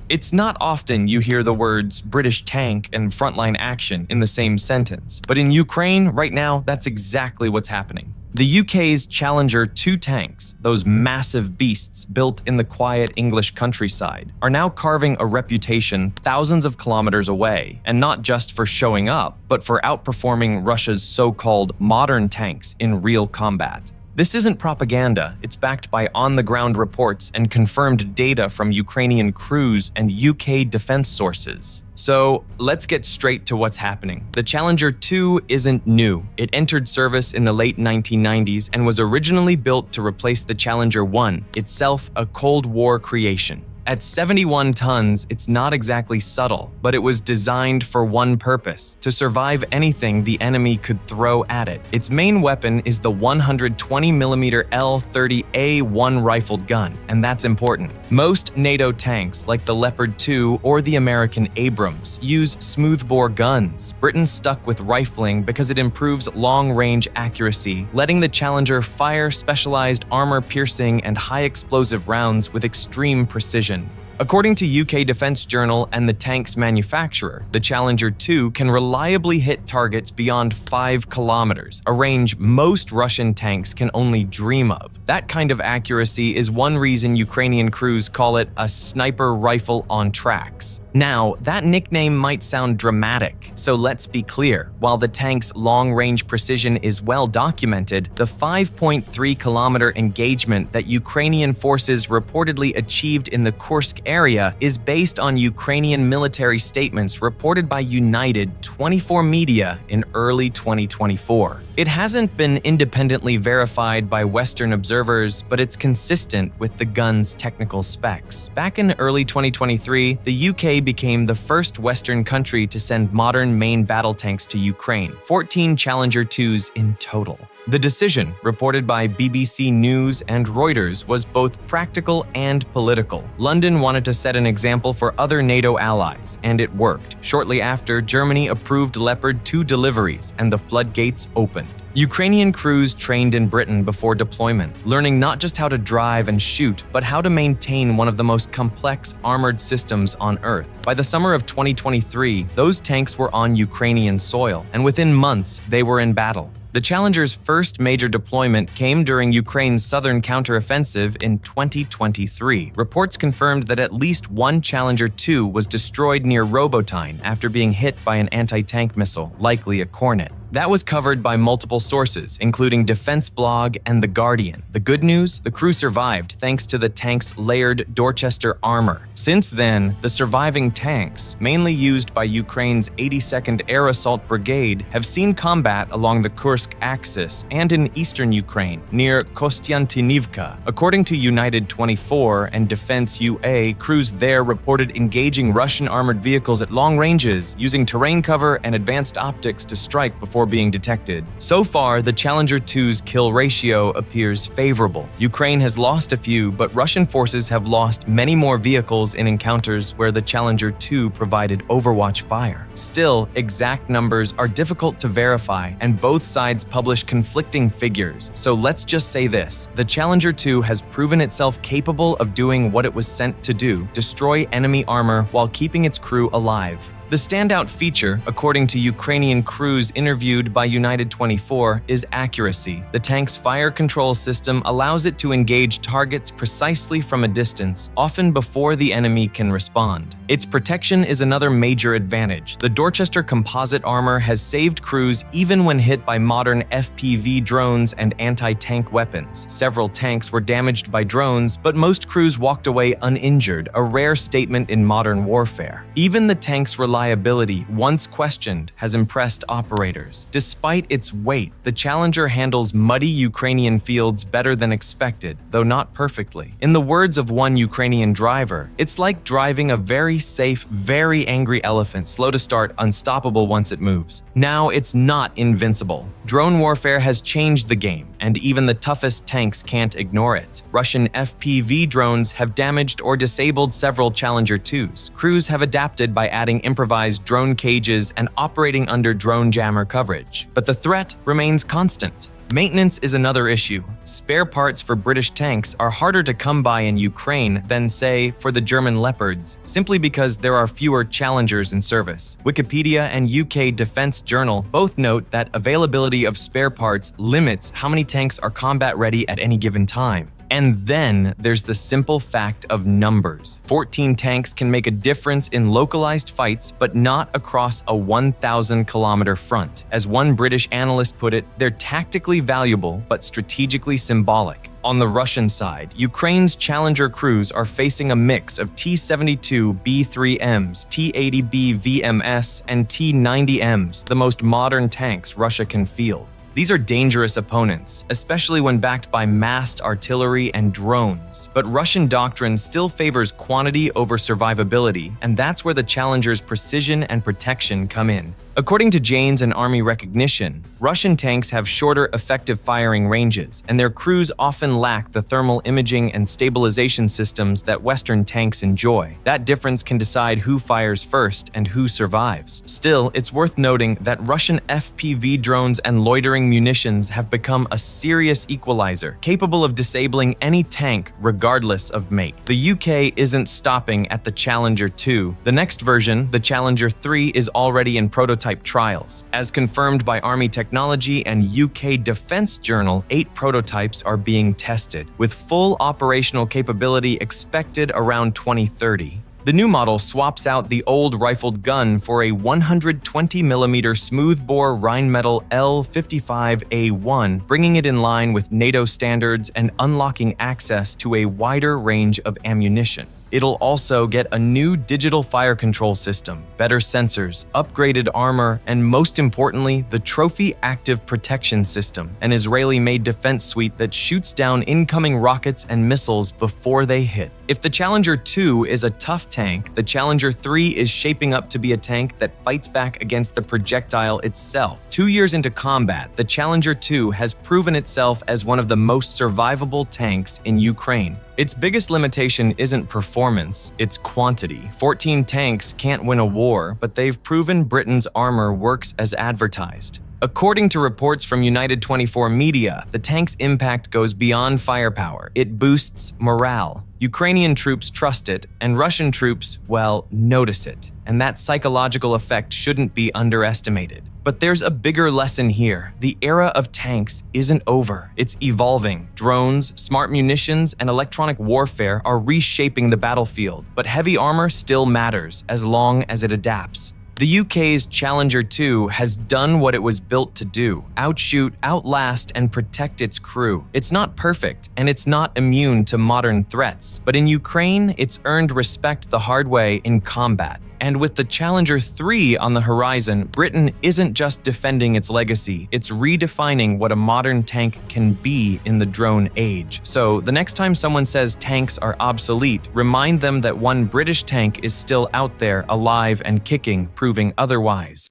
It's not often you hear the words British tank and frontline action in the same sentence, but in Ukraine right now, that's exactly what's happening. The UK's Challenger 2 tanks, those massive beasts built in the quiet English countryside, are now carving a reputation thousands of kilometers away, and not just for showing up, but for outperforming Russia's so-called modern tanks in real combat. This isn't propaganda, it's backed by on-the-ground reports and confirmed data from Ukrainian crews and UK defense sources. So let's get straight to what's happening. The Challenger 2 isn't new. It entered service in the late 1990s and was originally built to replace the Challenger 1, itself a Cold War creation. At 71 tons, it's not exactly subtle, but it was designed for one purpose: to survive anything the enemy could throw at it. Its main weapon is the 120mm L-30A1 rifled gun, and that's important. Most NATO tanks, like the Leopard 2 or the American Abrams, use smoothbore guns. Britain stuck with rifling because it improves long-range accuracy, letting the Challenger fire specialized armor-piercing and high-explosive rounds with extreme precision. According to UK Defense Journal and the tank's manufacturer, the Challenger 2 can reliably hit targets beyond 5 kilometers, a range most Russian tanks can only dream of. That kind of accuracy is one reason Ukrainian crews call it a sniper rifle on tracks. Now, that nickname might sound dramatic, so let's be clear. While the tank's long-range precision is well documented, the 5.3-kilometer engagement that Ukrainian forces reportedly achieved in the Kursk area is based on Ukrainian military statements reported by United 24 Media in early 2024. It hasn't been independently verified by Western observers, but it's consistent with the gun's technical specs. Back in early 2023, the UK became the first Western country to send modern main battle tanks to Ukraine, 14 Challenger 2s in total. The decision, reported by BBC News and Reuters, was both practical and political. London wanted to set an example for other NATO allies, and it worked. Shortly after, Germany approved Leopard 2 deliveries, and the floodgates opened. Ukrainian crews trained in Britain before deployment, learning not just how to drive and shoot, but how to maintain one of the most complex armored systems on Earth. By the summer of 2023, those tanks were on Ukrainian soil, and within months, they were in battle. The Challenger's first major deployment came during Ukraine's southern counteroffensive in 2023. Reports confirmed that at least one Challenger 2 was destroyed near Robotyne after being hit by an anti-tank missile, likely a Kornet. That was covered by multiple sources, including Defense Blog and The Guardian. The good news? The crew survived thanks to the tank's layered Dorchester armor. Since then, the surviving tanks, mainly used by Ukraine's 82nd Air Assault Brigade, have seen combat along the Kursk axis and in eastern Ukraine, near Kostiantynivka. According to United 24 and Defense UA, crews there reported engaging Russian armored vehicles at long ranges, using terrain cover and advanced optics to strike before being detected. So far, the Challenger 2's kill ratio appears favorable. Ukraine has lost a few, but Russian forces have lost many more vehicles in encounters where the Challenger 2 provided overwatch fire. Still, exact numbers are difficult to verify, and both sides publish conflicting figures. So let's just say this: the Challenger 2 has proven itself capable of doing what it was sent to do: destroy enemy armor while keeping its crew alive. The standout feature, according to Ukrainian crews interviewed by United 24, is accuracy. The tank's fire control system allows it to engage targets precisely from a distance, often before the enemy can respond. Its protection is another major advantage. The Dorchester composite armor has saved crews even when hit by modern FPV drones and anti-tank weapons. Several tanks were damaged by drones, but most crews walked away uninjured, a rare statement in modern warfare. Even the tank's reliability, once questioned, has impressed operators. Despite its weight, the Challenger handles muddy Ukrainian fields better than expected, though not perfectly. In the words of one Ukrainian driver, it's like driving a very safe, very angry elephant, slow to start, unstoppable once it moves. Now it's not invincible. Drone warfare has changed the game, and even the toughest tanks can't ignore it. Russian FPV drones have damaged or disabled several Challenger 2s. Crews have adapted by adding improvised drone cages and operating under drone jammer coverage. But the threat remains constant. Maintenance is another issue. Spare parts for British tanks are harder to come by in Ukraine than, say, for the German Leopards, simply because there are fewer Challengers in service. Wikipedia and UK Defense Journal both note that availability of spare parts limits how many tanks are combat ready at any given time. And then there's the simple fact of numbers. 14 tanks can make a difference in localized fights, but not across a 1,000-kilometer front. As one British analyst put it, they're tactically valuable, but strategically symbolic. On the Russian side, Ukraine's Challenger crews are facing a mix of T-72 B3Ms, T-80B VMS, and T-90Ms, the most modern tanks Russia can field. These are dangerous opponents, especially when backed by massed artillery and drones. But Russian doctrine still favors quantity over survivability, and that's where the Challenger's precision and protection come in. According to Jane's and Army recognition, Russian tanks have shorter effective firing ranges, and their crews often lack the thermal imaging and stabilization systems that Western tanks enjoy. That difference can decide who fires first and who survives. Still, it's worth noting that Russian FPV drones and loitering munitions have become a serious equalizer, capable of disabling any tank regardless of make. The UK isn't stopping at the Challenger 2. The next version, the Challenger 3, is already in prototype trials. As confirmed by Army Technology and UK Defense Journal, 8 prototypes are being tested, with full operational capability expected around 2030. The new model swaps out the old rifled gun for a 120mm smoothbore Rheinmetall L55A1, bringing it in line with NATO standards and unlocking access to a wider range of ammunition. It'll also get a new digital fire control system, better sensors, upgraded armor, and most importantly, the Trophy Active Protection System, an Israeli-made defense suite that shoots down incoming rockets and missiles before they hit. If the Challenger 2 is a tough tank, the Challenger 3 is shaping up to be a tank that fights back against the projectile itself. 2 years into combat, the Challenger 2 has proven itself as one of the most survivable tanks in Ukraine. Its biggest limitation isn't performance, it's quantity. 14 tanks can't win a war, but they've proven Britain's armor works as advertised. According to reports from United 24 Media, the tank's impact goes beyond firepower. It boosts morale. Ukrainian troops trust it, and Russian troops, well, notice it. And that psychological effect shouldn't be underestimated. But there's a bigger lesson here. The era of tanks isn't over. It's evolving. Drones, smart munitions, and electronic warfare are reshaping the battlefield, but heavy armor still matters as long as it adapts. The UK's Challenger 2 has done what it was built to do: outshoot, outlast, and protect its crew. It's not perfect, and it's not immune to modern threats, but in Ukraine, it's earned respect the hard way in combat. And with the Challenger 3 on the horizon, Britain isn't just defending its legacy, it's redefining what a modern tank can be in the drone age. So the next time someone says tanks are obsolete, remind them that one British tank is still out there, alive and kicking, proving otherwise.